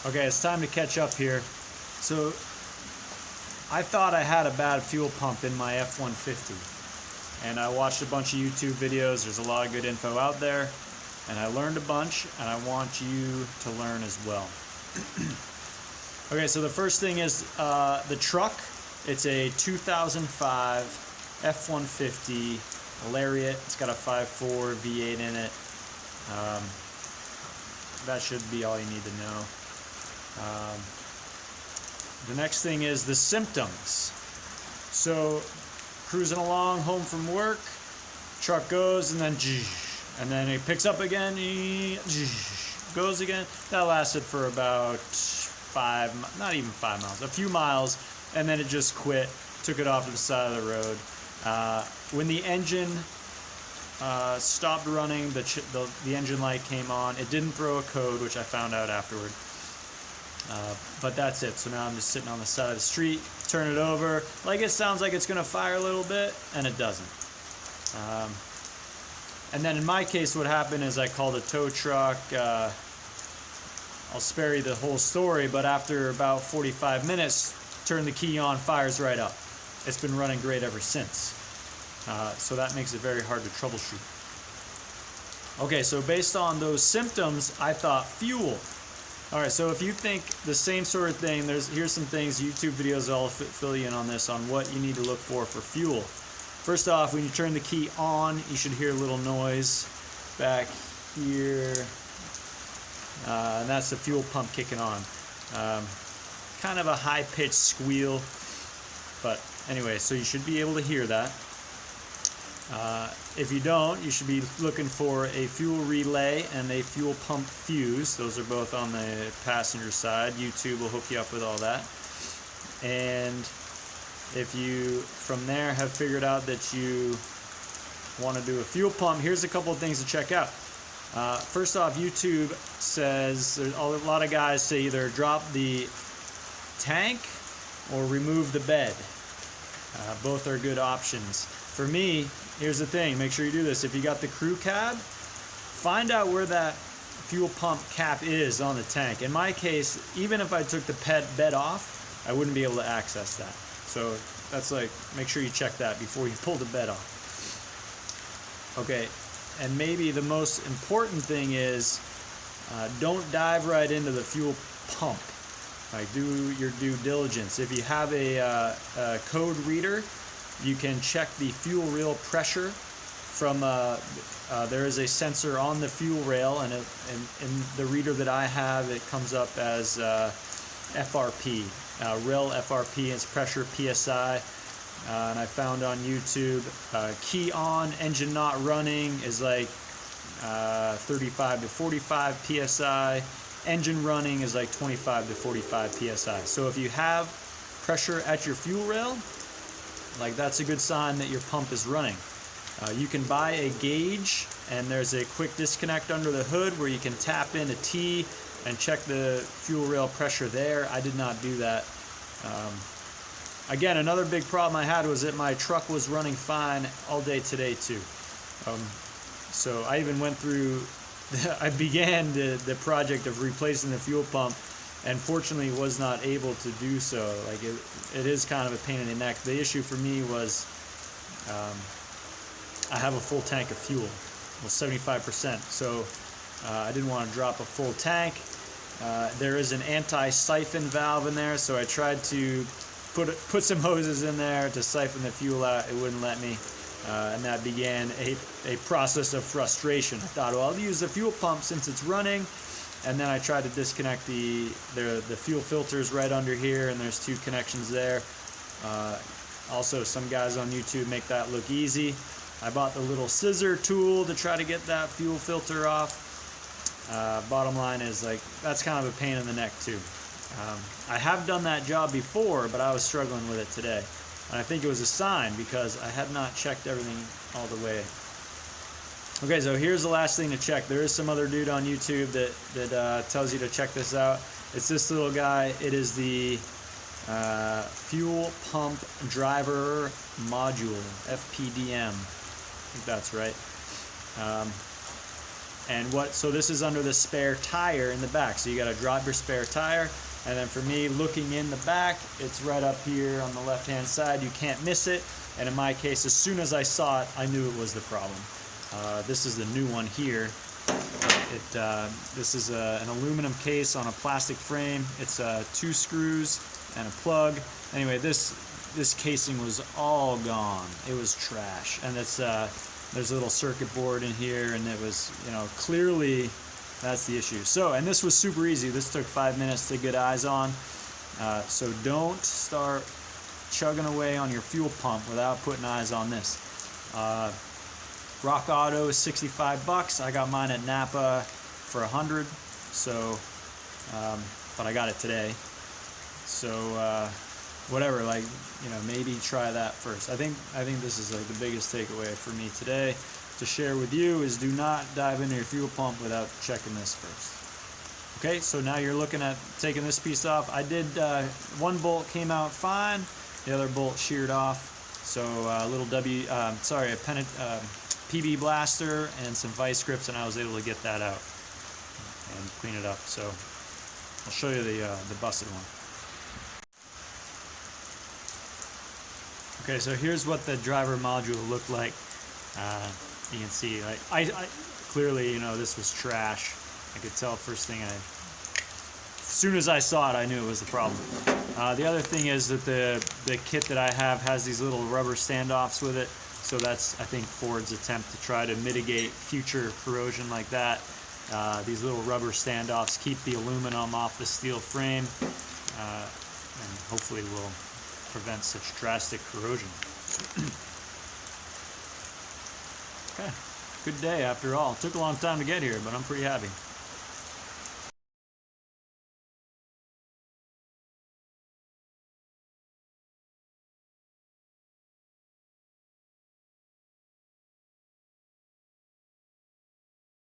Okay, it's time to catch up here. So, I thought I had a bad fuel pump in my F150. And I watched a bunch of YouTube videos. There's a lot of good info out there. And I learned a bunch, and I want you to learn as well. Okay, so the first thing is the truck. It's a 2005 F150 Lariat. It's got a 5.4 V8 in it. That should be all you need to know. The next thing is the symptoms. So, cruising along home from work, truck goes and then it picks up again, goes again. That lasted for about not even 5 miles, a few miles, and then it just quit, took it off to the side of the road. When the engine stopped running, the engine light came on. It didn't throw a code, which I found out afterward. But that's it. So now I'm just sitting on the side of the street, turn it over. Like it sounds like it's going to fire a little bit, and it doesn't. And then in my case, what happened is I called a tow truck. I'll spare you the whole story, but after about 45 minutes, turn the key on, fires right up. It's been running great ever since. So that makes it very hard to troubleshoot. Okay, so based on those symptoms, I thought fuel. Alright, so if you think the same sort of thing, here's some things, YouTube videos will fill you in on this, on what you need to look for fuel. First off, when you turn the key on, you should hear a little noise back here. And that's the fuel pump kicking on. Kind of a high-pitched squeal, but anyway, so you should be able to hear that. If you don't, you should be looking for a fuel relay and a fuel pump fuse. Those are both on the passenger side. YouTube will hook you up with all that. And if you, from there, have figured out that you want to do a fuel pump, here's a couple of things to check out. First off, YouTube says, a lot of guys say either drop the tank or remove the bed. Both are good options. For me, here's the thing, make sure you do this. If you got the crew cab, find out where that fuel pump cap is on the tank. In my case, even if I took the bed off, I wouldn't be able to access that. So that's like, make sure you check that before you pull the bed off. Okay, and maybe the most important thing is don't dive right into the fuel pump. Like, do your due diligence. If you have a code reader, you can check the fuel rail pressure from, there is a sensor on the fuel rail, and in the reader that I have, it comes up as FRP, rail FRP, it's pressure PSI, and I found on YouTube, key on, engine not running is like 35 to 45 PSI, engine running is like 25 to 45 PSI. So if you have pressure at your fuel rail, like that's a good sign that your pump is running. You can buy a gauge, and there's a quick disconnect under the hood where you can tap in a T and check the fuel rail pressure there. I did not do that. Again, another big problem I had was that my truck was running fine all day today too. So I even went through, I began the project of replacing the fuel pump, and fortunately was not able to do so. Like it is kind of a pain in the neck. The issue for me was I have a full tank of fuel, well 75%, so I didn't want to drop a full tank. There is an anti-siphon valve in there, so I tried to put some hoses in there to siphon the fuel out. It wouldn't let me, and that began a process of frustration. I thought, well, I'll use the fuel pump since it's running. And then I tried to disconnect the fuel filters right under here, and there's two connections there. Also, some guys on YouTube make that look easy. I bought the little scissor tool to try to get that fuel filter off. Bottom line is, like, that's kind of a pain in the neck too. I have done that job before, but I was struggling with it today. And I think it was a sign, because I had not checked everything all the way. Okay, so here's the last thing to check. There is some other dude on YouTube that tells you to check this out. It's this little guy. It is the fuel pump driver module, FPDM. I think that's right. So this is under the spare tire in the back. So you got to drop your spare tire. And then for me, looking in the back, it's right up here on the left-hand side. You can't miss it. And in my case, as soon as I saw it, I knew it was the problem. This is the new one here. This is an aluminum case on a plastic frame. It's 2 screws and a plug. Anyway, this casing was all gone. It was trash. And it's there's a little circuit board in here, and it was, clearly that's the issue. So, and this was super easy. This took 5 minutes to get eyes on. So don't start chugging away on your fuel pump without putting eyes on this. Rock Auto is $65. I got mine at Napa for $100. So, but I got it today. So, whatever, maybe try that first. I think this is the biggest takeaway for me today to share with you is do not dive into your fuel pump without checking this first. Okay, so now you're looking at taking this piece off. I did, one bolt came out fine, the other bolt sheared off. So a little PB blaster and some vice grips, and I was able to get that out and clean it up. So I'll show you the busted one. Okay, so here's what the driver module looked like. You can see, I clearly, this was trash. I could tell first thing as soon as I saw it, I knew it was the problem. The other thing is that the kit that I have has these little rubber standoffs with it. So that's, I think, Ford's attempt to try to mitigate future corrosion like that. These little rubber standoffs keep the aluminum off the steel frame, and hopefully will prevent such drastic corrosion. Okay, good day after all. Took a long time to get here, but I'm pretty happy.